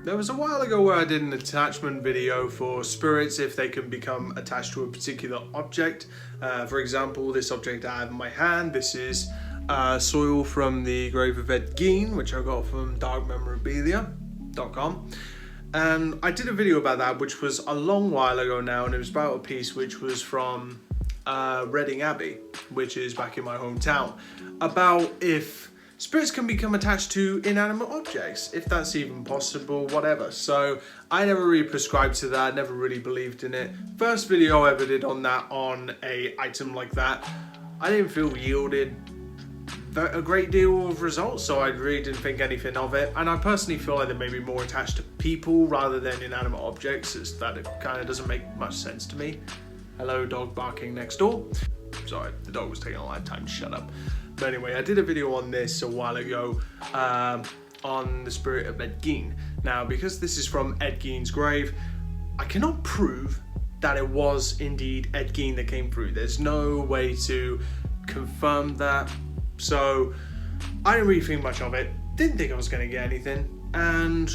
There was a while ago where I did an attachment video for spirits if they can become attached to a particular object. For example, this object I have in my hand, this is soil from the grave of Gein, which I got from darkmemorabilia.com. And I did a video about that, which was a long while ago now, and it was about a piece which was from Reading Abbey, which is back in my hometown, about if spirits can become attached to inanimate objects, if that's even possible, whatever. So I never really prescribed to that, never really believed in it. First video I ever did on that, on a item like that, I didn't feel yielded a great deal of results, so I really didn't think anything of it. And I personally feel like they may be more attached to people rather than inanimate objects, as that it kind of doesn't make much sense to me. Hello, dog barking next door. Sorry, the dog was taking a lifetime, shut up. But anyway, I did a video on this a while ago on the spirit of Gein. Now, because this is from Gein's grave, I cannot prove that it was indeed Gein that came through. There's no way to confirm that. So I didn't really think much of it. Didn't think I was going to get anything. And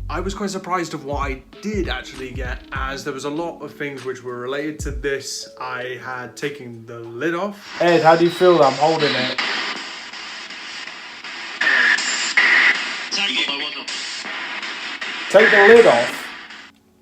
I was quite surprised of what I did actually get, as there was a lot of things which were related to this. I had taken the lid off. Ed, how do you feel that I'm holding it? Take the lid off.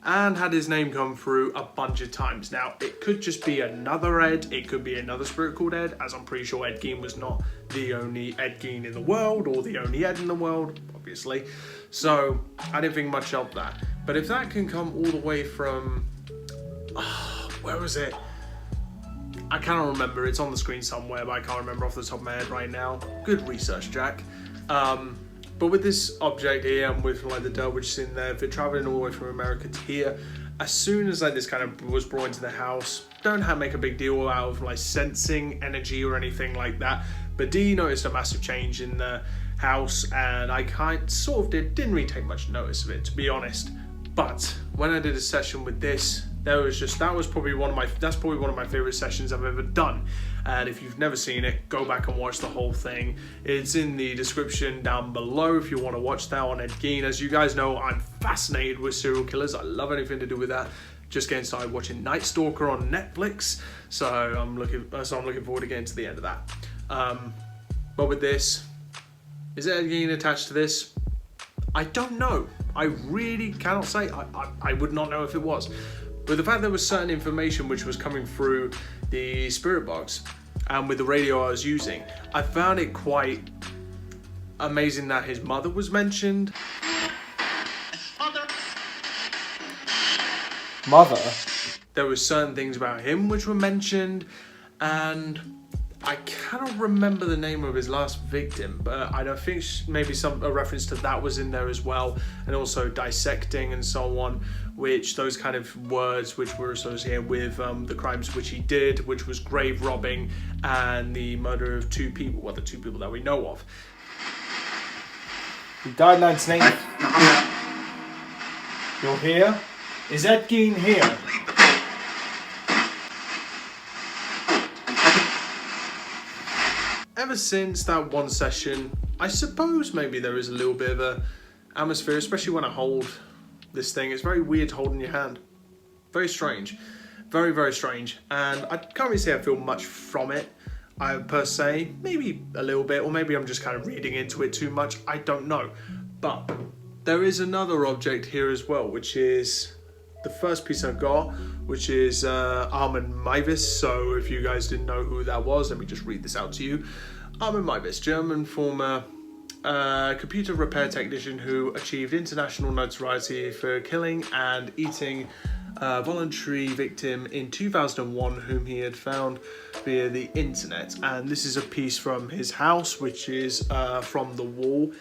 And had his name come through a bunch of times. Now, it could just be another Ed, it could be another spirit called Ed, as I'm pretty sure Gein was not the only Gein in the world, or the only Ed in the world, obviously. So, I didn't think much of that. But if that can come all the way from, where was it? I cannot remember, it's on the screen somewhere, but I can't remember off the top of my head right now. Good research, Jack. But with this object here, and with like the dirt which is in there, if it's traveling all the way from America to here, as soon as like this kind of was brought into the house, don't make a big deal out of like sensing energy or anything like that. But Dee noticed a massive change in the house, and I didn't really take much notice of it, to be honest. But when I did a session with this, that's probably one of my favorite sessions I've ever done. And if you've never seen it, go back and watch the whole thing. It's in the description down below if you want to watch that on Gein. As you guys know, I'm fascinated with serial killers. I love anything to do with that. Just getting started watching Night Stalker on Netflix, so I'm looking forward to getting to the end of that. But with this, is Gein attached to this? I don't know. I really cannot say. I would not know if it was. But the fact there was certain information which was coming through the spirit box and with the radio I was using, I found it quite amazing that his mother was mentioned. Mother? There were certain things about him which were mentioned, and I cannot remember the name of his last victim, but I don't think maybe a reference to that was in there as well, and also dissecting and so on, which those kind of words which were associated with the crimes which he did, which was grave robbing and the murder of two people, well, the two people that we know of. He died in 1980. You're here? Is Gein here? Ever since that one session, I suppose maybe there is a little bit of a atmosphere, especially when I hold this thing. It's very weird holding your hand. Very strange. Very, very strange. And I can't really say I feel much from it, per se. Maybe a little bit, or maybe I'm just kind of reading into it too much. I don't know. But there is another object here as well, which is the first piece I got, which is Almond Mibus. So if you guys didn't know who that was, let me just read this out to you. Almond Mibus, German former computer repair technician who achieved international notoriety for killing and eating a voluntary victim in 2001 whom he had found via the internet. And this is a piece from his house, which is from the wall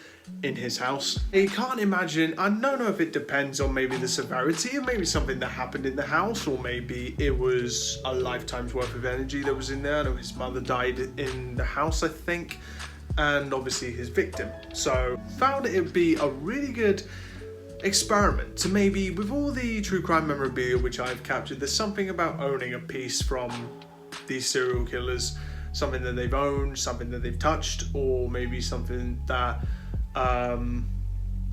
in his house. You can't imagine, I don't know if it depends on maybe the severity, or maybe something that happened in the house, or maybe it was a lifetime's worth of energy that was in there. I know his mother died in the house, I think, and obviously his victim. So found it would be a really good experiment to maybe, with all the true crime memorabilia which I've captured, there's something about owning a piece from these serial killers, something that they've owned, something that they've touched, or maybe something that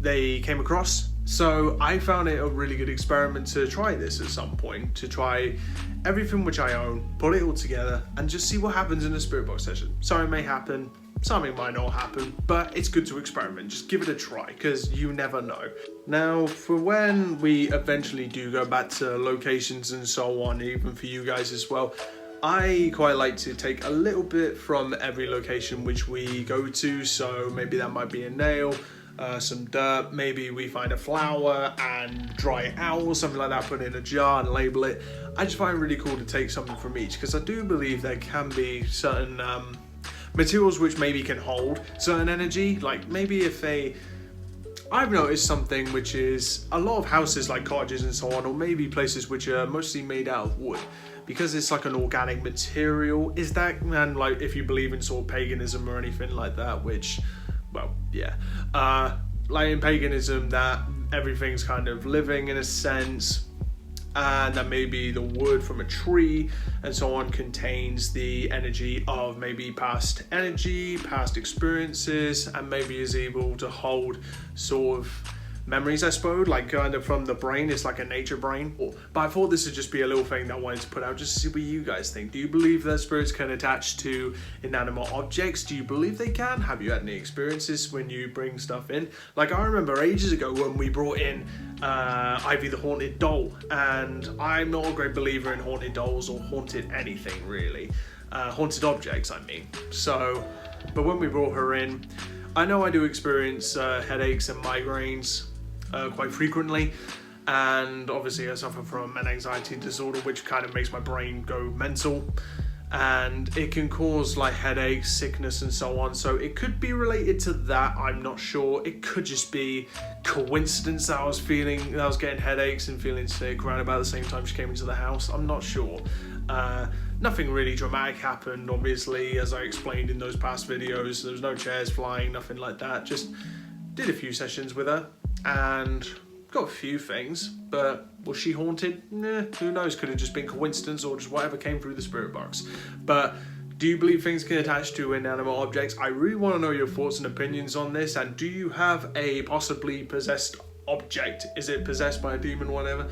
they came across, So I found it a really good experiment to try this at some point, to try everything which I own, put it all together, and just see what happens in a spirit box session. Something may happen, something might not happen, but it's good to experiment. Just give it a try, because you never know. Now, for when we eventually do go back to locations and so on, even for you guys as well, I quite like to take a little bit from every location which we go to. So maybe that might be a nail, some dirt, maybe we find a flower and dry it out or something like that, put it in a jar and label it. I just find it really cool to take something from each, because I do believe there can be certain materials which maybe can hold certain energy. Like maybe if I've noticed something which is a lot of houses like cottages and so on, or maybe places which are mostly made out of wood, because it's like an organic material. Is that, man, like if you believe in sort of paganism or anything like that, which, well, yeah, like in paganism, that everything's kind of living in a sense, and that maybe the wood from a tree and so on contains the energy of maybe past energy, past experiences, and maybe is able to hold sort of memories, I suppose, like kind of from the brain. It's like a nature brain. But I thought this would just be a little thing that I wanted to put out just to see what you guys think. Do you believe that spirits can attach to inanimate objects? Do you believe they can? Have you had any experiences when you bring stuff in? Like I remember ages ago when we brought in Ivy the haunted doll, and I'm not a great believer in haunted dolls or haunted anything really. Haunted objects, I mean. So, but when we brought her in, I know I do experience headaches and migraines quite frequently, and obviously I suffer from an anxiety disorder which kind of makes my brain go mental, and it can cause like headaches, sickness and so on. So it could be related to that, I'm not sure. It could just be coincidence that I was getting headaches and feeling sick around about the same time she came into the house. I'm not sure. Nothing really dramatic happened, obviously, as I explained in those past videos. There was no chairs flying, nothing like that. Just did a few sessions with her and got a few things, but was she haunted? Who knows, could have just been coincidence or just whatever came through the spirit box. But do you believe things can attach to inanimate objects? I really want to know your thoughts and opinions on this. And do you have a possibly possessed object? Is it possessed by a demon, whatever?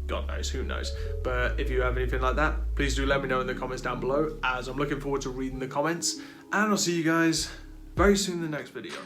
God knows, who knows. But if you have anything like that, please do let me know in the comments down below, as I'm looking forward to reading the comments. And I'll see you guys very soon in the next video.